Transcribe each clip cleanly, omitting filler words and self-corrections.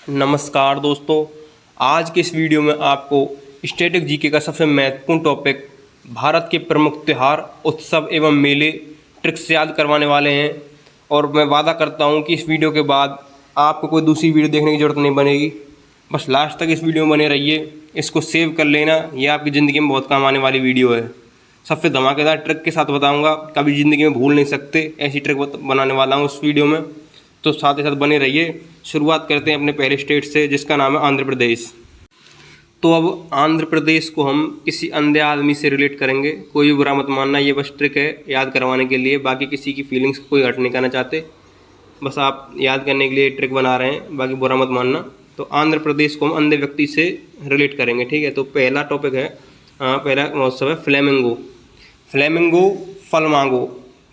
नमस्कार दोस्तों, आज के इस वीडियो में आपको स्टैटिक जीके का सबसे महत्वपूर्ण टॉपिक भारत के प्रमुख त्यौहार, उत्सव एवं मेले ट्रिक्स याद करवाने वाले हैं। और मैं वादा करता हूं कि इस वीडियो के बाद आपको कोई दूसरी वीडियो देखने की ज़रूरत नहीं बनेगी। बस लास्ट तक इस वीडियो में बने रहिए, इसको सेव कर लेना, ये आपकी ज़िंदगी में बहुत काम आने वाली वीडियो है। सबसे धमाकेदार ट्रिक के साथ बताऊँगा, कभी ज़िंदगी में भूल नहीं सकते, ऐसी ट्रिक बनाने वाला हूँ इस वीडियो में, तो साथ ही साथ बने रहिए। शुरुआत करते हैं अपने पहले स्टेट से, जिसका नाम है आंध्र प्रदेश। तो अब आंध्र प्रदेश को हम किसी अंधे आदमी से रिलेट करेंगे। कोई भी बुरा मत मानना, ये बस ट्रिक है याद करवाने के लिए, बाकी किसी की फीलिंग्स को कोई हर्ट नहीं करना चाहते, बस आप याद करने के लिए ट्रिक बना रहे हैं, बाकी बुरा मत मानना। तो आंध्र प्रदेश को हम अंधे व्यक्ति से रिलेट करेंगे, ठीक है। तो पहला टॉपिक है, पहला महोत्सव है फ्लेमिंगो। फ्लेमिंगो फल मांगो,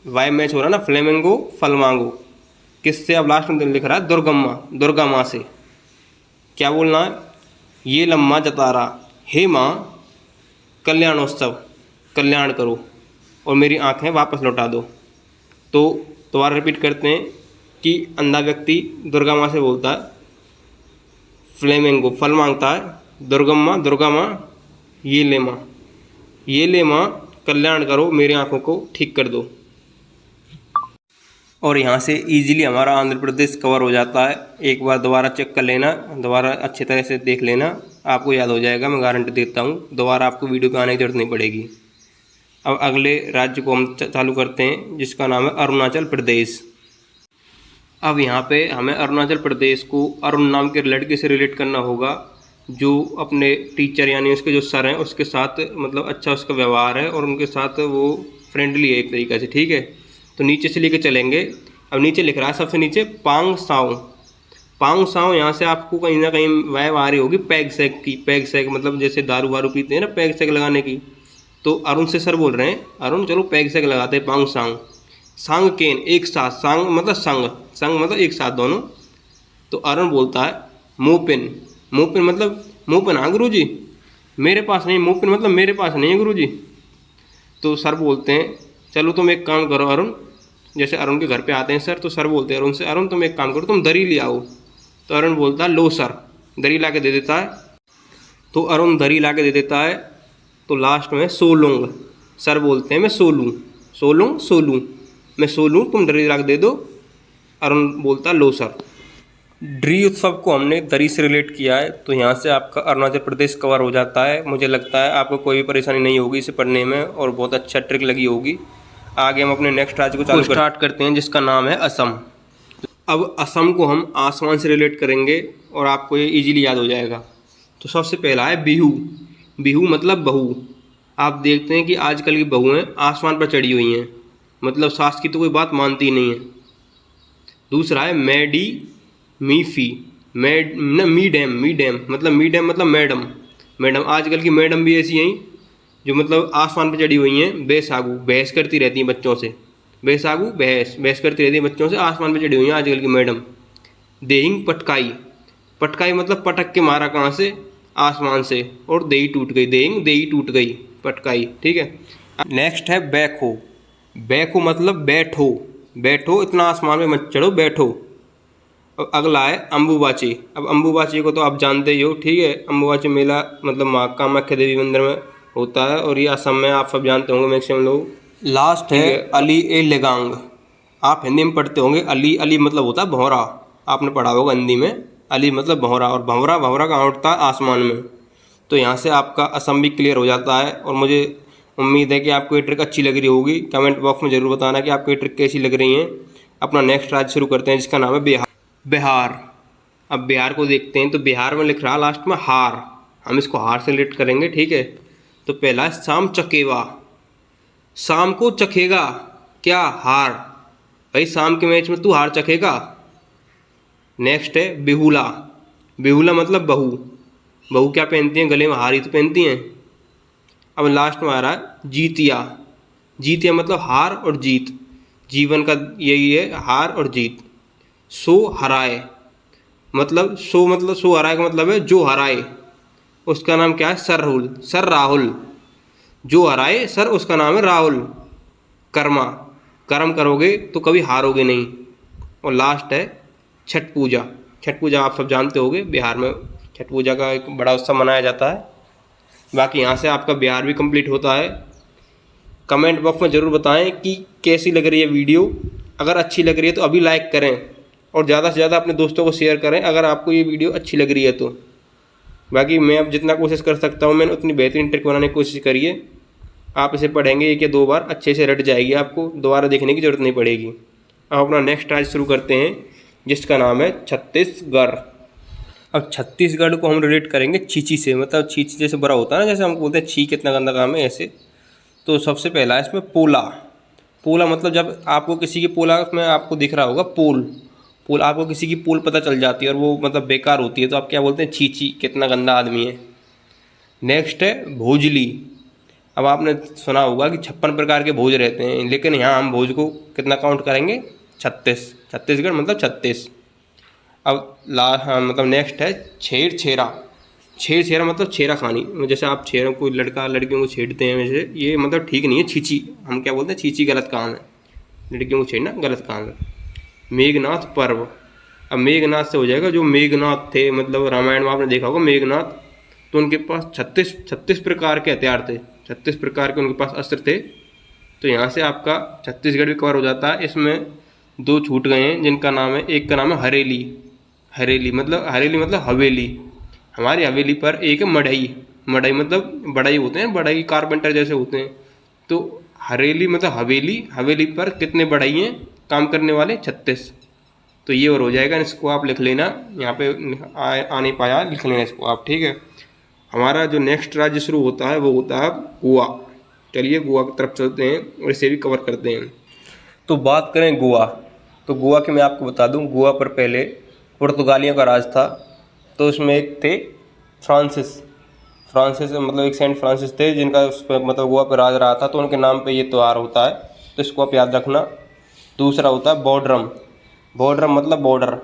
वाई मैच हो रहा है ना, फ्लेमिंगो फल मांगो। किससे? अब लास्ट में लिख रहा है दुर्गम्मा, दुर्गा माँ से। क्या बोलना है? ये लम्मा जतारा, हे माँ कल्याणोत्सव, कल्याण करो और मेरी आंखें वापस लौटा दो। तो दोबारा रिपीट करते हैं कि अंधा व्यक्ति दुर्गा माँ से बोलता है, फ्लेमिंगो फल मांगता है, दुर्गम्मा दुर्गा माँ ये ले माँ, ये ले माँ कल्याण करो, मेरी आंखों को ठीक कर दो। और यहाँ से इजीली हमारा आंध्र प्रदेश कवर हो जाता है। एक बार दोबारा चेक कर लेना, दोबारा अच्छी तरह से देख लेना, आपको याद हो जाएगा, मैं गारंटी देता हूँ। दोबारा आपको वीडियो पे आने की जरूरत नहीं पड़ेगी। अब अगले राज्य को हम चालू करते हैं, जिसका नाम है अरुणाचल प्रदेश। अब यहाँ पे हमें अरुणाचल प्रदेश को अरुण नाम के लड़के से रिलेट करना होगा, जो अपने टीचर यानी उसके जो सर हैं उसके साथ मतलब अच्छा उसका व्यवहार है और उनके साथ वो फ्रेंडली है एक तरीके से, ठीक है। तो नीचे से लेके चलेंगे। अब नीचे लिख रहा है सबसे नीचे पांग साओ। पांग साओ, यहाँ से आपको कहीं ना कहीं वाइब आ रही होगी पैग सैग की। पैग सैग मतलब जैसे दारू वारू पीते हैं ना, पैग सैग लगाने की। तो अरुण से सर बोल रहे हैं, अरुण चलो पैग सैग लगाते हैं, पांग सांग। सांग केन एक साथ, सांग मतलब संग, संग मतलब एक साथ दोनों। तो अरुण बोलता है मोपिन, मोपिन मतलब मोपिन, हाँ गुरु जी मेरे पास नहीं, मोपिन मतलब मेरे पास नहीं है गुरु जी। तो सर बोलते हैं चलो तुम एक काम करो अरुण, जैसे अरुण के घर पे आते हैं सर, तो सर बोलते हैं अरुण से, अरुण तुम एक काम करो, तुम दरी ले आओ। तो अरुण बोलता है लो सर, दरी ला के दे देता है। तो अरुण दरी ला के दे देता है। तो लास्ट में सोलूंग, सर बोलते हैं मैं सोलूँ, सोलूँ सोलूँ, मैं सोलूँ, तुम दरी ला के दे दो। अरुण बोलता है लो सर। ड्री उत्सव को हमने दरी से रिलेट किया है, तो यहाँ से आपका अरुणाचल प्रदेश कवर हो जाता है। मुझे लगता है आपको कोई भी परेशानी नहीं होगी इसे पढ़ने में, और बहुत अच्छा ट्रिक लगी होगी। आगे हम अपने नेक्स्ट राज्य को स्टार्ट करते हैं, जिसका नाम है असम। अब असम को हम आसमान से रिलेट करेंगे और आपको ये इजीली याद हो जाएगा। तो सबसे पहला है बिहू। बिहू मतलब बहू। आप देखते हैं कि आजकल की बहुएं आसमान पर चढ़ी हुई हैं, मतलब सास की तो कोई बात मानती नहीं है। दूसरा है मैडी मीफी, मैड न मीडैम, मीडैम मतलब मीडैम मतलब मैडम। मैडम आजकल की मैडम भी ऐसी हैं जो मतलब आसमान पर चढ़ी हुई हैं। बेसागू, बहस करती रहती हैं बच्चों से। बेसागू बहस, बहस करती रहती है बच्चों से, आसमान पर चढ़ी हुई हैं आजकल की मैडम। देहिंग पटकाई, पटकाई मतलब पटक के मारा कहाँ से? आसमान से, और देही टूट गई, देहिंग देही टूट गई, पटकाई, ठीक है। नेक्स्ट है बैखो। बैखो मतलब बैठो, बैठो इतना आसमान में मत चढ़ो, बैठो। अब अगला है अम्बुबाची। अब अम्बुबाची को तो आप जानते ही हो, ठीक है। अम्बुबाची मेला मतलब माँ कामाख्या देवी मंदिर में होता है, और ये असम में आप सब जानते होंगे मैक्सिमम लोग। लास्ट है अली ए लेगांग। आप हिंदी में पढ़ते होंगे अली, अली मतलब होता है भंवरा, आपने पढ़ा होगा हिंदी में। अली मतलब भंवरा, और भंवरा, भंवरा कहाँ उठता है? आसमान में। तो यहाँ से आपका असम भी क्लियर हो जाता है। और मुझे उम्मीद है कि आपको ये ट्रिक अच्छी लग रही होगी। कमेंट बॉक्स में ज़रूर बताना कि आपको ये ट्रिक कैसी लग रही है। अपना नेक्स्ट राज्य शुरू करते हैं, जिसका नाम है बिहार। बिहार। अब बिहार को देखते हैं। तो बिहार में लिख रहा है लास्ट में हार, हम इसको हार से रिलेट करेंगे, ठीक है। तो पहला है शाम चकेवा। शाम को चखेगा क्या? हार। भाई शाम के मैच में तू हार चखेगा। नेक्स्ट है बिहुला। बिहुला मतलब बहू। बहू क्या पहनती हैं? गले में हार ही तो पहनती हैं। अब लास्ट में आ रहा है जीतिया। जीतिया मतलब हार और जीत, जीवन का यही है, हार और जीत। सो हराए मतलब सो हराए का मतलब है जो हराए, उसका नाम क्या है? Sir Rahul, sir Rahul. जो हराए सर, उसका नाम है राहुल। कर्मा, कर्म करोगे तो कभी हारोगे नहीं। और लास्ट है छठ पूजा। छठ पूजा आप सब जानते होंगे, बिहार में छठ पूजा का एक बड़ा उत्सव मनाया जाता है। बाकी यहाँ से आपका बिहार भी कंप्लीट होता है। कमेंट बॉक्स में ज़रूर बताएं कि कैसी लग रही है वीडियो। अगर अच्छी लग रही है तो अभी लाइक करें और ज़्यादा से ज़्यादा अपने दोस्तों को शेयर करें अगर आपको ये वीडियो अच्छी लग रही है तो। बाकी मैं अब जितना कोशिश कर सकता हूँ मैंने उतनी बेहतरीन ट्रिक बनाने की कोशिश करी है। आप इसे पढ़ेंगे 1 या 2 बार अच्छे से रट जाएगी, आपको दोबारा देखने की ज़रूरत नहीं पड़ेगी। अब अपना नेक्स्ट राज्य शुरू करते हैं जिसका नाम है छत्तीसगढ़। अब छत्तीसगढ़ को हम रिलेट करेंगे छींची से, मतलब छींची जैसे बड़ा होता है ना, जैसे हम बोलते हैं छी कितना गंदा काम है ऐसे। तो सबसे पहला है इसमें पोला। पोला मतलब जब आपको किसी की पोला में आपको दिख रहा होगा पोल आपको किसी की पोल पता चल जाती है और वो मतलब बेकार होती है तो आप क्या बोलते हैं, छी कितना गंदा आदमी है। नेक्स्ट है भोजली। अब आपने सुना होगा कि 56 प्रकार के भोज रहते हैं, लेकिन यहाँ हम भोज को कितना काउंट करेंगे, 36। छत्तीसगढ़ मतलब 36। अब मतलब नेक्स्ट है छेड़ा। छेड़ा मतलब छेड़ा खानी, जैसे आप छेड़ा कोई लड़का लड़कियों को छेड़ते हैं, वैसे ये मतलब ठीक नहीं है। छींची हम क्या बोलते हैं, छींची गलत काम है, लड़कियों को छेड़ना गलत काम है। मेघनाथ पर्व। अब मेघनाथ से हो जाएगा जो मेघनाथ थे, मतलब रामायण में आपने देखा होगा मेघनाथ, तो उनके पास 36 प्रकार के हथियार थे, 36 प्रकार के उनके पास अस्त्र थे। तो यहाँ से आपका छत्तीसगढ़ भी कवर हो जाता है। इसमें 2 छूट गए हैं जिनका नाम है, एक का नाम है हरेली मतलब हवेली। हमारी हवेली पर एक है मढ़ई मतलब बढ़ई होते हैं, बढ़ई कारपेंटर जैसे होते हैं। तो हरेली मतलब हवेली पर कितने बढ़ई हैं काम करने वाले, 36। तो ये और हो जाएगा। इसको आप लिख लेना, यहाँ पे आ नहीं पाया, लिख लेना इसको आप, ठीक है। हमारा जो नेक्स्ट राज्य शुरू होता है वो होता है गोवा। चलिए गोवा की तरफ चलते हैं और इसे भी कवर करते हैं। तो बात करें गोवा, तो गोवा के मैं आपको बता दूं, गोवा पर पहले पुर्तगालियों का राज था। तो उसमें एक थे फ्रांसिस मतलब एक सेंट फ्रांसिस थे जिनका उस पर मतलब गोवा पर राज रहा था, तो उनके नाम पे ये त्यौहार होता है, तो इसको आप याद रखना। दूसरा होता है बॉर्डरम मतलब बॉर्डर।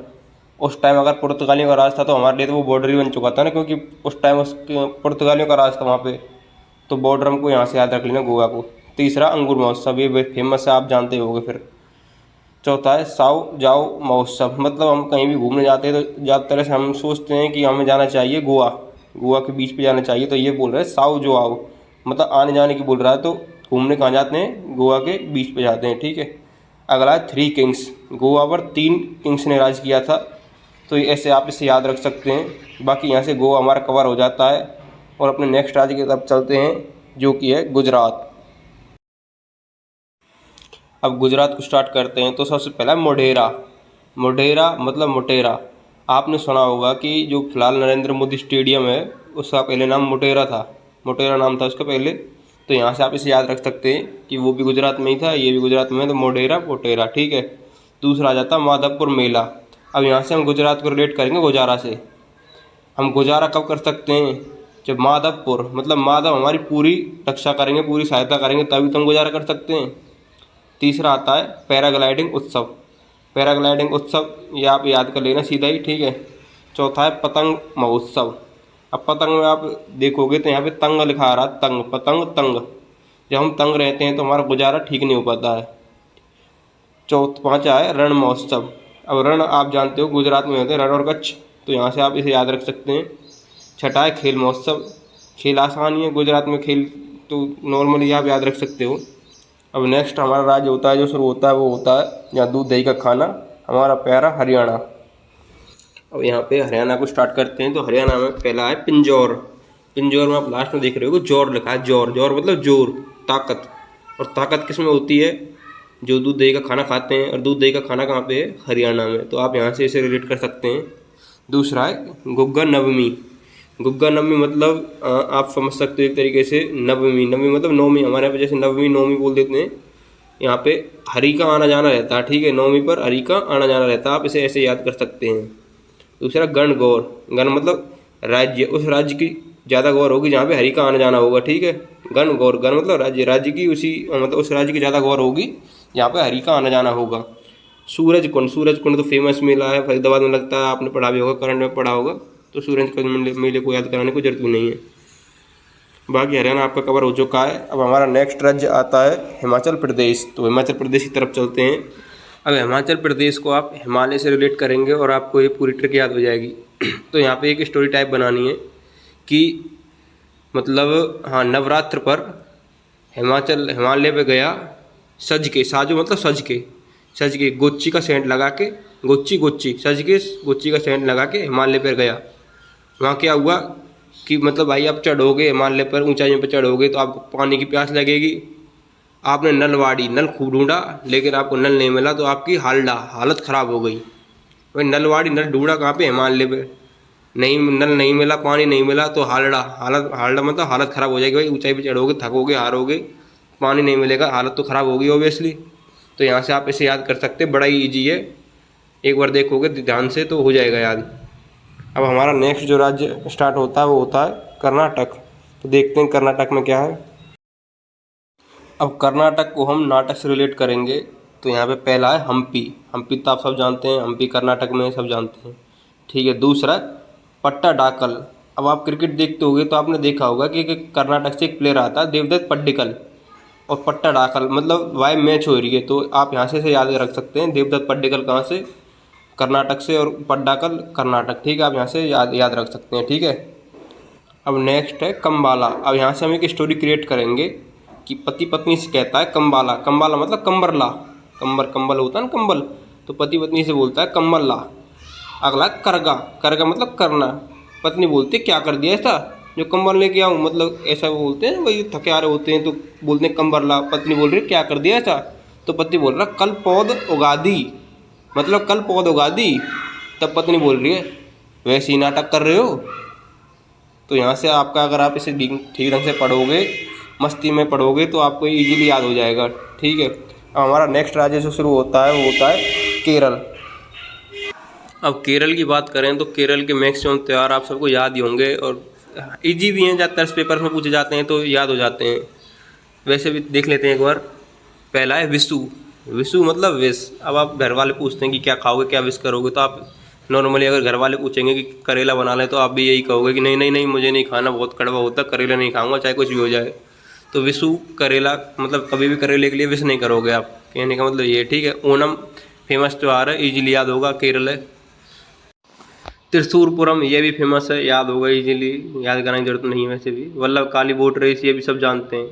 उस टाइम अगर पुर्तगालियों का राज था तो हमारे लिए तो वो बॉर्डर ही बन चुका था ना, क्योंकि उस टाइम उसके पुर्तगालियों का राज था वहाँ पे। तो बॉर्डरम को यहाँ से याद रख लेना, गोवा को। तीसरा अंगूर महोत्सव, ये फेमस है, आप जानते होंगे। फिर चौथा है साओ जाओ महोत्सव, मतलब हम कहीं भी घूमने जाते हैं तो ज़्यादातर से हम सोचते हैं कि हमें जाना चाहिए गोवा के बीच पे जाना चाहिए, तो ये बोल रहे हैं साओ जो आओ, मतलब आने जाने की बोल रहा है। तो घूमने कहाँ जाते हैं, गोवा के बीच पे जाते हैं, ठीक है। अगला है 3 किंग्स। गोवा पर 3 किंग्स ने राज किया था, तो ऐसे आप इसे याद रख सकते हैं। बाकी यहाँ से गोवा हमारा कवर हो जाता है और अपने नेक्स्ट राज्य की तरफ चलते हैं जो कि है गुजरात। अब गुजरात को स्टार्ट करते हैं। तो सबसे पहला मोढेरा मतलब मोटेरा। आपने सुना होगा कि जो फिलहाल नरेंद्र मोदी स्टेडियम है उसका पहले नाम मोटेरा था, मोटेरा नाम था उसका पहले। तो यहाँ से आप इसे याद रख सकते हैं कि वो भी गुजरात में ही था, ये भी गुजरात में है, तो मोटेरा, ठीक है। दूसरा आ जाता माधवपुर मेला। अब यहाँ से हम गुजरात को रिलेट करेंगे गुजारा से। हम गुजारा कब कर सकते हैं, जब माधवपुर मतलब माधव हमारी पूरी रक्षा करेंगे, पूरी सहायता करेंगे, तभी तो हम गुजारा कर सकते हैं। तीसरा आता है पैराग्लाइडिंग उत्सव, ये आप याद कर लेना सीधा ही, ठीक है। चौथा है पतंग महोत्सव। अब पतंग में आप देखोगे तो यहाँ पे तंग लिखा आ रहा है, पतंग। जब हम तंग रहते हैं तो हमारा गुजारा ठीक नहीं हो पाता है। पाँचवा है रण महोत्सव। अब रण आप जानते हो गुजरात में होते हैं, रण और कच्छ, तो यहाँ से आप इसे याद रख सकते हैं। छठा है खेल महोत्सव। खेल आसान ही है, गुजरात में खेल तो नॉर्मली आप याद रख सकते हो। अब नेक्स्ट हमारा राज्य होता है जो शुरू होता है वो होता है यहाँ दूध दही का खाना, हमारा प्यारा हरियाणा। अब यहाँ पे हरियाणा को स्टार्ट करते हैं। तो हरियाणा में पहला है पिंजौर में आप लास्ट में देख रहे हो जोर लिखा है, जोर मतलब जोर, ताकत। और ताकत किस में होती है, जो दूध दही का खाना खाते हैं। और दूध दही का खाना कहाँ पे है, हरियाणा में, तो आप यहाँ से इसे रिलेट कर सकते हैं। दूसरा है गुग्गा नवमी मतलब आप समझ सकते हो एक तरीके से नवमी मतलब नौमी, हमारे यहाँ पे जैसे नवमी नौमी बोल देते हैं, यहाँ पे हरि का आना जाना रहता है, ठीक है। नौमी पर हरि का आना जाना रहता है, आप इसे ऐसे याद कर सकते हैं। दूसरा गण मतलब राज्य, उस राज्य की ज़्यादा गौर होगी जहाँ पे हरि का आना जाना होगा, ठीक है। गण मतलब राज्य की उसी मतलब उस राज्य की ज़्यादा गौर होगी जहाँ पे हरि का आना जाना होगा। सूरज कुंड तो फेमस मेला है, फरीदाबाद में लगता है, आपने पढ़ा भी होगा, करंट में पढ़ा होगा, तो सूरज कुंड मेले को याद कराने की जरूरत भी नहीं है। बाकी हरियाणा आपका कवर हो चुका है। अब हमारा नेक्स्ट राज्य आता है हिमाचल प्रदेश। तो हिमाचल प्रदेश की तरफ चलते हैं। अब हिमाचल प्रदेश को आप हिमालय से रिलेट करेंगे और आपको ये पूरी ट्रिक याद हो जाएगी। तो यहाँ पे एक स्टोरी टाइप बनानी है कि मतलब हाँ, नवरात्र पर हिमालय पे गया सज के, साजो मतलब सज के गोची का सेंट लगा के, गोची सज के गोची का सेंट लगा के हिमालय पर गया। वहाँ क्या हुआ कि मतलब भाई आप चढ़ोगे हिमालय पर, ऊंचाइयों पर चढ़ोगे तो आपको पानी की प्यास लगेगी। आपने नल खूब ढूंढा लेकिन आपको नल नहीं मिला, तो आपकी हालत ख़राब हो गई। भाई नल ढूंढा कहाँ पे? हिमालय पे। नल नहीं मिला, पानी नहीं मिला, तो हालत मतलब हालत ख़राब हो जाएगी। भाई ऊंचाई पे चढ़ोगे, थकोगे, हारोगे, पानी नहीं मिलेगा, हालत तो ख़राब होगी ऑब्वियसली। तो यहाँ से आप इसे याद कर सकते हैं, बड़ा ही ईजी है, एक बार देखोगे ध्यान से तो हो जाएगा याद। अब हमारा नेक्स्ट जो राज्य स्टार्ट होता है वो होता है कर्नाटक। तो देखते हैं कर्नाटक में क्या है। अब कर्नाटक को हम नाटक से रिलेट करेंगे। तो यहाँ पे पहला है हम्पी। हम्पी तो आप सब जानते हैं, हम्पी कर्नाटक में सब जानते हैं, ठीक है। दूसरा पट्टाडाकल। अब आप क्रिकेट देखते होगे तो आपने देखा होगा कि कर्नाटक से एक प्लेयर आता है देवदत्त पड्डीकल, और पट्टाडाकल मतलब वाई मैच हो रही है, तो आप यहाँ से याद रख सकते हैं देवदत्त पड्डीकल कहाँ से? कर्नाटक से, और पड्डाकल कर्नाटक, ठीक है। आप यहाँ से याद रख सकते हैं, ठीक है। अब नेक्स्ट है कम्बाला। अब यहाँ से हम एक स्टोरी क्रिएट करेंगे कि पति पत्नी से कहता है कम्बाला। कम्बाला मतलब कंबरला, कंबल होता है ना कंबल, तो पति पत्नी से बोलता है कंबल ला। अगला करगा। करगा मतलब करना। पत्नी बोलती है क्या कर दिया ऐसा जो कंबल लेके आऊँ, मतलब ऐसा वो बोलते हैं, वही थके आ रहे होते हैं तो बोलते हैं कंबल ला। पत्नी बोल रही है क्या कर दिया ऐसा, तो पति बोल रहा कल पौध उगा दी, मतलब कल पौध उगा दी। तब पत्नी बोल रही है वैसे ही नाटक कर रहे हो। तो यहाँ से आपका, अगर आप इसे ठीक ढंग से पढ़ोगे, मस्ती में पढ़ोगे, तो आपको इजीली याद हो जाएगा, ठीक है। अब हमारा नेक्स्ट राज्य जो शुरू होता है वो होता है केरल। अब केरल की बात करें तो केरल के मैक्सिमम त्यौहार आप सबको याद ही होंगे, और इजी भी हैं, ज़्यादातर पेपर्स में पूछे जाते हैं तो याद हो जाते हैं। वैसे भी देख लेते हैं एक बार। पहला है विशु। विशु मतलब विश। अब आप घर वाले पूछते हैं कि क्या खाओगे, क्या विश करोगे, तो आप नॉर्मली अगर घर वाले पूछेंगे कि करेला बना लें तो आप भी यही कहोगे कि नहीं नहीं नहीं मुझे नहीं खाना, बहुत कड़वा होता है, करेला नहीं खाऊंगा चाहे कुछ भी हो जाए। तो विशु करेला मतलब कभी भी करेले के लिए विश नहीं करोगे आप, कहने का मतलब ये, ठीक है। ओणम फेमस त्यौहार है, इजीली याद होगा, केरल है। त्रिशूरपुरम ये भी फेमस है, याद होगा इजीली, याद करने की जरूरत नहीं है वैसे भी। वल्लभ काली बोट रेस ये भी सब जानते हैं।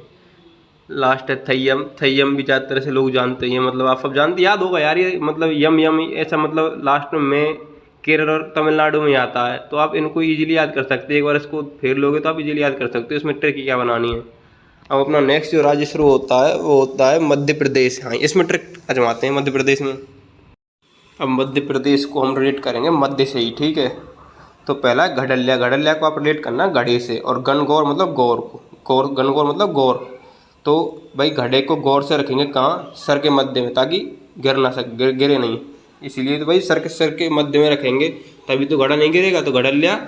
लास्ट है थय्यम। थय्यम भी ज़्यादातर से लोग जानते हैं, मतलब आप सब जानते, याद होगा यार ये, मतलब यम यम ऐसा, मतलब लास्ट में केरल और तमिलनाडु में आता है, तो आप इनको इजीली याद कर सकते हैं। एक बार इसको फेर लोगे तो आप इजीली याद कर सकते हो, इसमें ट्रिक क्या बनानी है। अब अपना नेक्स्ट जो राज्य शुरू होता है वो होता है मध्य प्रदेश। हाँ, इसमें ट्रिक आजमाते हैं मध्य प्रदेश में। अब मध्य प्रदेश को हम रिलेट करेंगे मध्य से ही, ठीक है। तो पहला है घड़लिया। घड़लिया को आप रिलेट करना घड़े से, और गणगौर मतलब गौर को, गणगौर मतलब गौर। तो भाई घड़े को गौर से रखेंगे कहाँ? सर के मध्य में, ताकि गिर ना सके, गिरे नहीं, इसीलिए तो भाई सर के मध्य में रखेंगे, तभी तो घड़ा नहीं गिरेगा। तो घड़लिया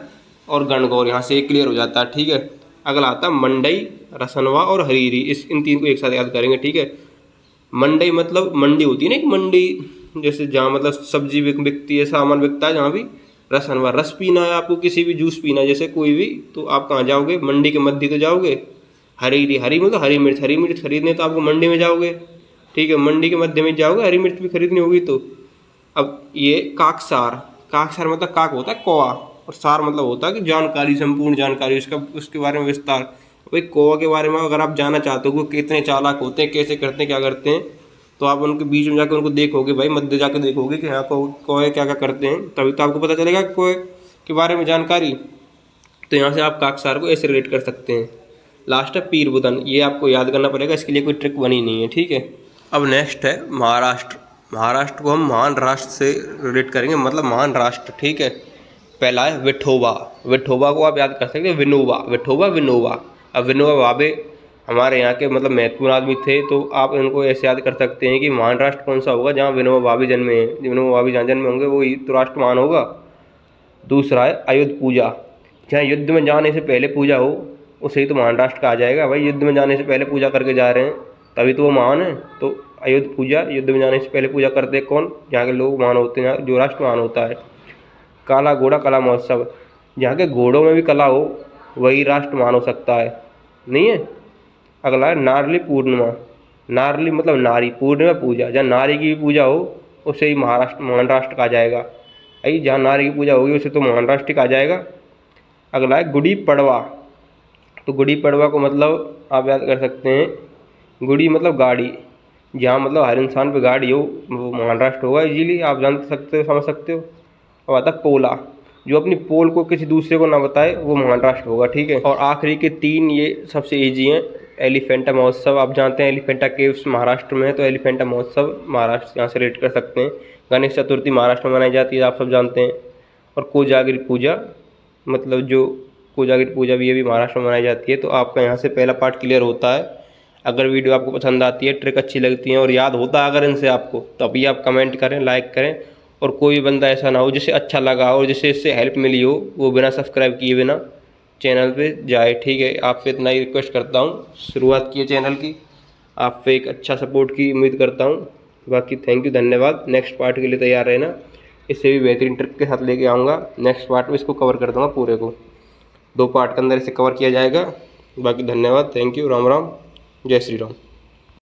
और गणगौर यहाँ से क्लियर हो जाता है, ठीक है। अगला आता है मंडई, रसनवा और हरीरी। इन तीन को एक साथ याद करेंगे, ठीक है। मंडई मतलब मंडी होती है ना, एक मंडी जैसे जहाँ मतलब सब्जी बिकती है, सामान बिकता है, जहाँ भी। रसनवा रस पीना है आपको, किसी भी जूस पीना है जैसे कोई भी, तो आप कहाँ जाओगे? मंडी के मध्य तो जाओगे। हरीरी, हरी मतलब हरी मिर्च, हरी मिर्च खरीदने तो आपको मंडी में जाओगे, ठीक है, मंडी के मध्य में जाओगे, हरी मिर्च भी खरीदनी होगी तो। अब ये काकसार। काकसार मतलब काक होता है कौवा, और सार मतलब होता है कि जानकारी, संपूर्ण जानकारी, उसके बारे में विस्तार। भाई कौवा के बारे में अगर आप जानना चाहते हो कि कितने चालाक होते हैं, कैसे करते हैं, क्या करते हैं, तो आप उनके बीच में जाकर उनको देखोगे, भाई मध्य जाकर देखोगे कि हाँ कौवे क्या क्या करते हैं, तभी तो आपको पता चलेगा कौवे के बारे में जानकारी। तो यहाँ से आप काकसार को ऐसे रिलेट कर सकते हैं। लास्ट है पीर बुदन। ये आपको याद करना पड़ेगा, इसके लिए कोई ट्रिक बनी नहीं है, ठीक है। अब नेक्स्ट है महाराष्ट्र। महाराष्ट्र को हम महान राष्ट्र से रिलेट करेंगे, मतलब महान राष्ट्र, ठीक है। पहला है विठोबा। विठोबा को आप याद कर सकते हैं विनोबा, विठोबा विनोबा। अब विनोबा भावे हमारे यहाँ के मतलब महत्वपूर्ण आदमी थे, तो आप इनको ऐसे याद कर सकते हैं कि महान राष्ट्र कौन सा होगा? जहाँ विनोबा भावे जन्मे हैं। विनोबा भावे जहाँ जन्मे होंगे वही तो राष्ट्र महान होगा। दूसरा है आयुध पूजा। जहाँ युद्ध में जाने से पहले पूजा हो उसे ही तो महान राष्ट्र कहा जाएगा। भाई युद्ध में जाने से पहले पूजा करके जा रहे हैं तभी तो वो महान है। तो आयुध पूजा, युद्ध में जाने से पहले पूजा करते हैं कौन? यहाँ के लोग महान होते हैं, जो राष्ट्र महान होता है। काला घोड़ा कला महोत्सव। जहाँ के घोड़ों में भी कला हो वही राष्ट्र महान हो सकता है, नहीं है। अगला है नारली पूर्णिमा। नारली मतलब नारी, पूर्णिमा पूजा, जहाँ नारी की भी पूजा हो उसे ही महाराष्ट्र कहा जाएगा। भाई जहाँ नारी की पूजा होगी उसे तो महाराष्ट्र कहा जाएगा। अगला है गुड़ी पड़वा। तो गुड़ी पड़वा को मतलब आप याद कर सकते हैं, गुड़ी मतलब गाड़ी, जहाँ मतलब हर इंसान पे गाड़ी हो वो महाराष्ट्र होगा। इजीली आप जान सकते हो, समझ सकते हो। अब आता पोला, जो अपनी पोल को किसी दूसरे को ना बताए वो महाराष्ट्र होगा, ठीक है। और आखिरी के 3 ये सबसे ईजी हैं। एलिफेंटा महोत्सव, आप जानते हैं एलिफेंटा केव्स महाराष्ट्र में है, तो एलिफेंटा महोत्सव महाराष्ट्र यहाँ से रेट कर सकते हैं। गणेश चतुर्थी महाराष्ट्र में मनाई जाती है, आप सब जानते हैं। और कोजागिरी पूजा, मतलब जो कोजागिरी पूजा भी ये भी महाराष्ट्र में मनाई जाती है। तो आपका यहाँ से पहला पार्ट क्लियर होता है। अगर वीडियो आपको पसंद आती है, ट्रिक अच्छी लगती है और याद होता है अगर इनसे आपको, तो अभी आप कमेंट करें, लाइक करें। और कोई भी बंदा ऐसा ना हो जिसे अच्छा लगा और जिसे इससे हेल्प मिली हो, वो बिना सब्सक्राइब किए बिना चैनल पे जाए, ठीक है। आपसे इतना ही रिक्वेस्ट करता हूँ। शुरुआत की है चैनल की, आप पे एक अच्छा सपोर्ट की उम्मीद करता हूँ। बाकी थैंक यू, धन्यवाद। नेक्स्ट पार्ट के लिए तैयार रहना, इससे भी बेहतरीन ट्रिक के साथ लेके आऊँगा। नेक्स्ट पार्ट में इसको कवर कर दूँगा पूरे को, 2 पार्ट के अंदर इसे कवर किया जाएगा। बाकी धन्यवाद, थैंक यू, राम राम, जय श्री राम।